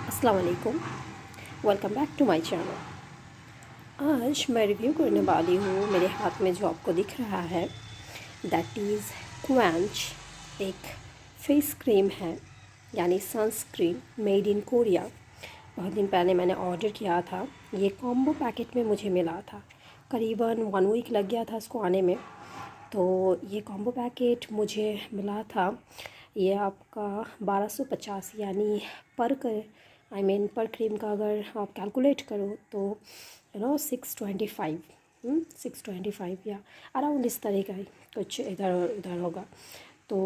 अस्सलाम वालेकुम, welcome back to my channel. आज मैं रिव्यू करने वाली हूँ, मेरे हाथ में जो आपको दिख रहा है दैट इज़ क्वेंच। एक फेस क्रीम है, यानी सनस्क्रीन मेड इन कोरिया। बहुत दिन पहले मैंने ऑर्डर किया था। ये कॉम्बो पैकेट में मुझे मिला था, करीबन 1 वीक लग गया था इसको आने में। तो ये कॉम्बो पैकेट मुझे मिला था, ये आपका 1250 यानी पर क्रीम का अगर आप कैलकुलेट करो तो 625, 625 या अराउंड इस तरह का ही कुछ इधर उधर होगा। तो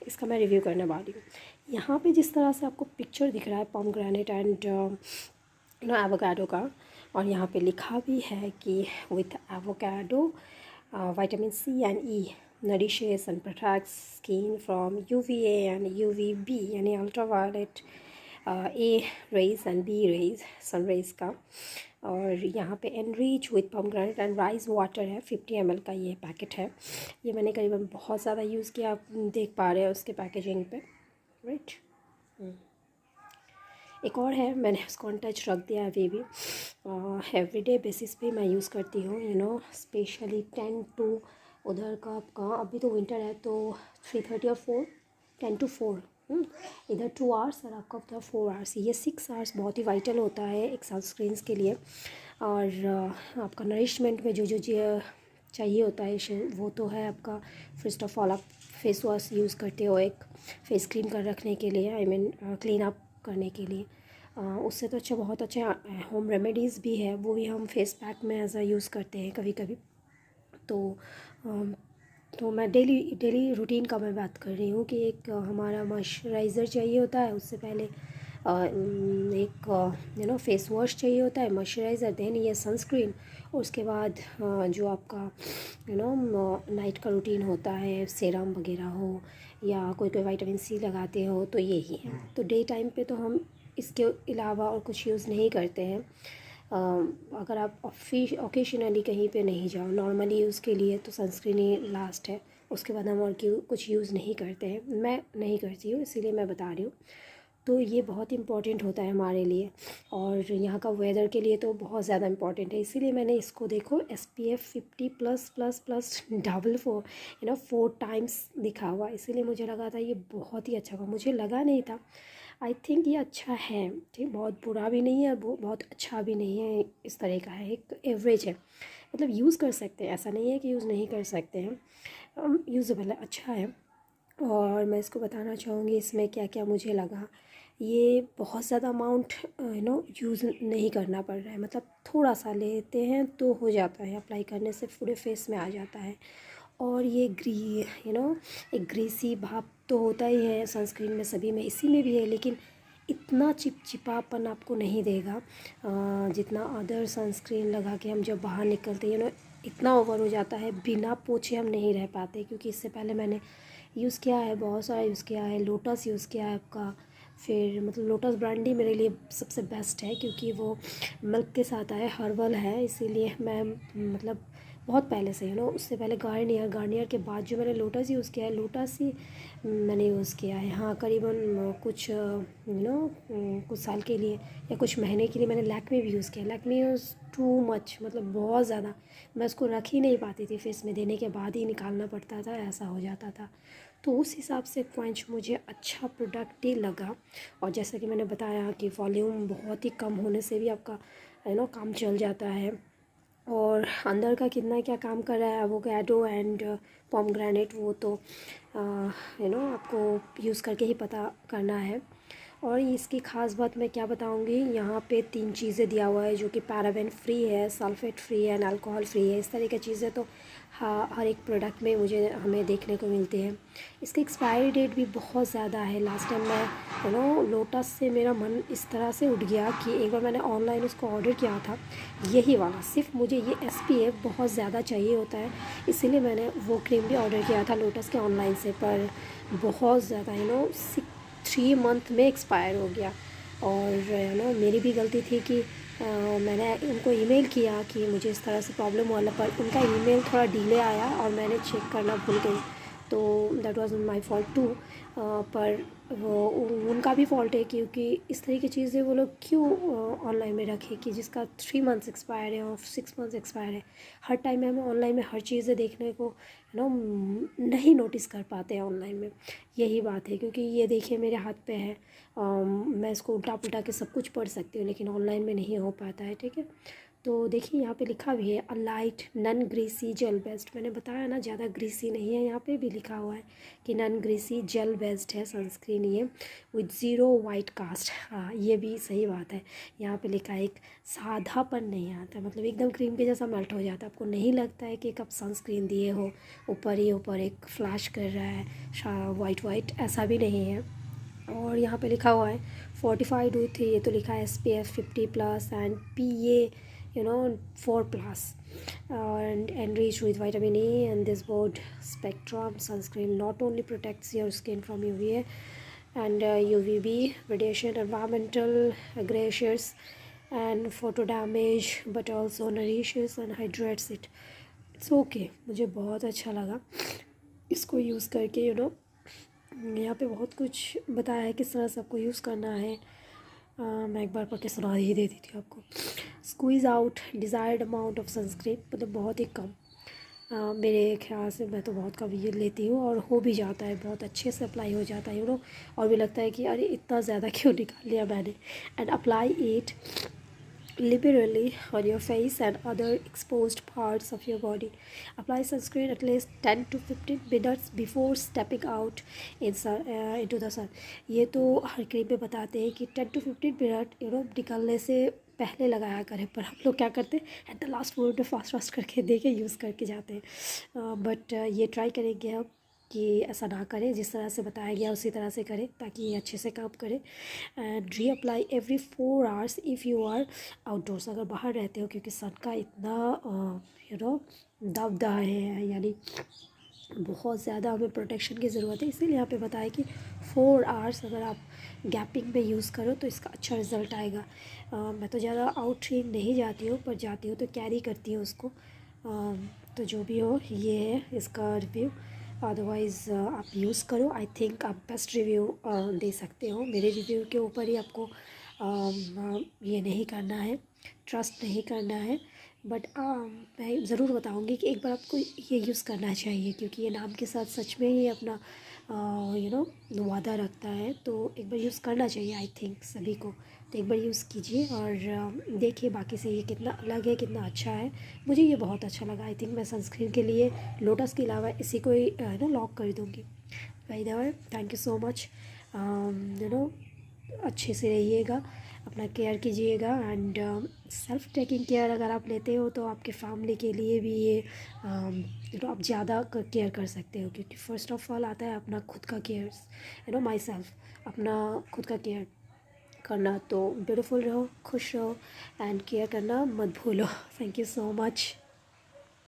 इसका मैं रिव्यू करने वाली हूँ। यहाँ पे जिस तरह से आपको पिक्चर दिख रहा है पोमग्रेनेट एंड एवोकाडो का, और यहाँ पे लिखा भी है कि with avocado vitamin C and E nourishes and protects skin from UVA and UVB यानी ultraviolet A rays and B rays sun rays का। और यहाँ पे enrich with pomegranate and rice water है, 50 ml का ये पैकेट है। ये मैंने करीबन बहुत ज़्यादा यूज़ किया, आप देख पा रहे हैं उसके पैकेजिंग पे, राइट। एक और है, मैंने उसको अनटच रख दिया अभी भी। एवरीडे बेसिस पे मैं यूज़ करती हूँ, स्पेशली 10 टू उधर का आपका, अभी तो विंटर है तो 3:30 और 4, 10 to 4, इधर 2 आवर्स और आपका उधर 4 आवर्स। ये 6 आवर्स बहुत ही वाइटल होता है एक सनस्क्रीन्स के लिए। और आपका नरिशमेंट में जो चाहिए होता है वो तो है आपका। फर्स्ट ऑफ ऑल आप फेस वॉश यूज़ करते हो एक फेस क्रीम कर रखने के लिए, आई मीन क्लीन अप करने के लिए। उससे तो अच्छा, बहुत अच्छे होम रेमेडीज़ भी है, वो भी हम फेस पैक में एज अ यूज़ करते हैं कभी कभी। तो मैं डेली रूटीन का मैं बात कर रही हूँ कि एक हमारा मॉइस्चराइज़र चाहिए होता है, उससे पहले एक फेस वॉश चाहिए होता है, मॉइस्चराइज़र, देन ये सनस्क्रीन, और उसके बाद जो आपका नाइट का रूटीन होता है, सेरम वगैरह हो या कोई विटामिन C लगाते हो तो यही है। तो डे टाइम पे तो हम इसके अलावा और कुछ यूज़ नहीं करते हैं। अगर आप ओकेशनली कहीं पे नहीं जाओ, नॉर्मली यूज़ के लिए तो सनस्क्रीन ही लास्ट है, उसके बाद हम और कुछ यूज़ नहीं करते हैं। मैं नहीं करती हूँ, इसीलिए मैं बता रही हूँ। तो ये बहुत इम्पॉर्टेंट होता है हमारे लिए, और यहाँ का वेदर के लिए तो बहुत ज़्यादा इम्पॉर्टेंट है। इसीलिए मैंने इसको देखो SPF 50 plus plus plus double 4 times दिखा हुआ, इसीलिए मुझे लगा था ये बहुत ही अच्छा होगा। मुझे लगा नहीं था, आई थिंक ये अच्छा है, ठीक, बहुत बुरा भी नहीं है, बहुत अच्छा भी नहीं है, इस तरह का है, एक एवरेज है। मतलब यूज़ कर सकते हैं, ऐसा नहीं है कि यूज़ नहीं कर सकते हैं, यूज़ेबल है, अच्छा है। और मैं इसको बताना चाहूँगी इसमें क्या क्या मुझे लगा। ये बहुत ज़्यादा अमाउंट यूज़ नहीं करना पड़ रहा है, मतलब थोड़ा सा लेते हैं तो हो जाता है, अप्लाई करने से पूरे फेस में आ जाता है। और ये एक ग्रीसी भाप तो होता ही है सनस्क्रीन में, सभी में, इसी में भी है, लेकिन इतना चिपचिपापन आपको नहीं देगा जितना अदर सनस्क्रीन लगा के हम जब बाहर निकलते हैं इतना ओवर हो जाता है, बिना पोछे हम नहीं रह पाते। क्योंकि इससे पहले मैंने यूज़ किया है, बहुत सारा यूज़ किया है, लोटस यूज़ किया है आपका, फिर मतलब लोटस ब्रांड ही मेरे लिए सबसे बेस्ट है, क्योंकि वो मिल्क के साथ आया, हर्बल है, इसीलिए मैं मतलब बहुत पहले से उससे पहले गार्नियर के बाद जो मैंने लोटस यूज़ किया है, लोटस ही मैंने यूज़ किया है। हाँ, करीबन कुछ कुछ साल के लिए या कुछ महीने के लिए मैंने लैक्मे भी यूज़ किया। लैक्मे यूज़ टू मच, मतलब बहुत ज़्यादा, मैं उसको रख ही नहीं पाती थी, फेस में देने के बाद ही निकालना पड़ता था, ऐसा हो जाता था। तो उस हिसाब से क्वेंच मुझे अच्छा प्रोडक्ट ही लगा। और जैसा कि मैंने बताया कि वॉल्यूम बहुत ही कम होने से भी आपका काम चल जाता है। और अंदर का कितना क्या काम कर रहा है एवोकाडो एंड पोमग्रेनेट, वो तो आपको यूज़ करके ही पता करना है। और इसकी ख़ास बात मैं क्या बताऊंगी, यहाँ पे 3 चीज़ें दिया हुआ है जो कि पैराबेन फ्री है, सल्फेट फ्री है एंड अल्कोहल फ्री है। इस तरह की चीज़ें तो हर एक प्रोडक्ट में हमें देखने को मिलती है। इसकी एक्सपायरी डेट भी बहुत ज़्यादा है। लास्ट टाइम मैं लोटस से मेरा मन इस तरह से उठ गया कि एक बार मैंने ऑनलाइन उसको ऑर्डर किया था, यही वाला, सिर्फ मुझे ये SPF बहुत ज़्यादा चाहिए होता है, इसीलिए मैंने वो क्रीम भी ऑर्डर किया था लोटस के ऑनलाइन से, पर बहुत ज़्यादा 3 मंथ में एक्सपायर हो गया। और मेरी भी गलती थी कि मैंने उनको ईमेल किया कि मुझे इस तरह से प्रॉब्लम हुआ, पर उनका ईमेल थोड़ा डिले आया और मैंने चेक करना भूल गई, तो that was my fault too. पर वो उनका भी फॉल्ट है, क्योंकि इस तरह की चीज़ें वो लोग क्यों ऑनलाइन में रखें कि जिसका 3 मंथ्स एक्सपायर है और 6 मंथ्स एक्सपायर है। हर टाइम में हमें ऑनलाइन में हर चीज़ें देखने को नहीं नोटिस कर पाते हैं ऑनलाइन में। यही बात है, क्योंकि ये देखिए मेरे हाथ पे है, मैं इसको उल्टा पुल्टा के सब कुछ पढ़ सकती हूँ, लेकिन ऑनलाइन में नहीं हो पाता है। ठीक है, तो देखिए यहाँ पे लिखा भी है a light non greasy gel based. मैंने बताया ना, ज़्यादा ग्रीसी नहीं है। यहाँ पे भी लिखा हुआ है कि नन ग्रीसी जेल बेस्ड है सनस्क्रीन ये, विद ज़ीरो वाइट कास्ट। हाँ, ये भी सही बात है। यहाँ पे लिखा है एक सादापन नहीं आता, मतलब एकदम क्रीम के जैसा मेल्ट हो जाता है। आपको नहीं लगता है कि कब सनस्क्रीन दिए हो, ऊपर ही ऊपर एक फ्लैश कर रहा है वाइट वाइट, ऐसा भी नहीं है। और यहाँ पे लिखा हुआ है फोर्टिफाइड विथ, ये तो लिखा है SPF 50+ and PA 4+, and enriched with vitamin E, and this broad spectrum sunscreen not only protects your skin from UVA and UVB radiation, environmental gases and photo damage, but also nourishes and hydrates it. It's okay, मुझे बहुत अच्छा लगा इसको use करके। यहाँ पे बहुत कुछ बताया है किस तरह से आपको यूज़ करना है। मैं एक बार पढ़ के सुना ही देती थी आपको। Squeeze out desired amount of sunscreen, मतलब बहुत ही कम। मेरे ख्याल से मैं तो बहुत कम ये लेती हूँ और हो भी जाता है, बहुत अच्छे से अप्लाई हो जाता है और भी लगता है कि अरे इतना ज़्यादा क्यों निकाल लिया मैंने। And apply it liberally on your face and other exposed parts of your body. Apply sunscreen at least 10 to 15 minutes before stepping out into the sun. ये तो हर क्रीम में बताते हैं कि 10 to 15 मिनट निकलने से पहले लगाया करें, पर हम लोग क्या करते हैं एट द लास्ट मोमेंट में फास्ट करके दे के यूज़ करके जाते हैं। बट ये ट्राई करेंगे हम कि ऐसा ना करें, जिस तरह से बताया गया उसी तरह से करें ताकि ये अच्छे से काम करे। And reapply every 4 hours if you are outdoors, अगर बाहर रहते हो, क्योंकि सन का इतना दबदबा है, यानी बहुत ज़्यादा हमें प्रोटेक्शन की ज़रूरत है। इसीलिए यहाँ पे बताया कि 4 आवर्स अगर आप गैपिंग में यूज़ करो तो इसका अच्छा रिज़ल्ट आएगा। मैं तो ज़्यादा आउटडोर नहीं जाती हूँ, पर जाती हूँ तो कैरी करती हूँ उसको। तो जो भी हो, ये है इसका रिव्यू। अदरवाइज़ आप यूज़ करो, आई थिंक आप बेस्ट रिव्यू दे सकते हो। मेरे रिव्यू के ऊपर ही आपको ये नहीं करना है, ट्रस्ट नहीं करना है। बट मैं ज़रूर बताऊंगी कि एक बार आपको ये यूज़ करना चाहिए, क्योंकि ये नाम के साथ सच में ही अपना वादा रखता है। तो एक बार यूज़ करना चाहिए आई थिंक सभी को। तो एक बार यूज़ कीजिए और देखिए बाकी से ये कितना अलग है, कितना अच्छा है। मुझे ये बहुत अच्छा लगा। आई थिंक मैं सनस्क्रीन के लिए लोटस के अलावा इसी को ही लॉक कर दूँगी। By the way, thank you so much. अच्छे से रहिएगा, अपना केयर कीजिएगा। एंड सेल्फ टेकिंग केयर अगर आप लेते हो तो आपके फैमिली के लिए भी ये आप ज़्यादा केयर कर सकते हो, क्योंकि फ़र्स्ट ऑफ ऑल आता है अपना खुद का केयर, माई सेल्फ, अपना खुद का केयर करना। तो ब्यूटीफुल रहो, खुश रहो एंड केयर करना मत भूलो। Thank you so much.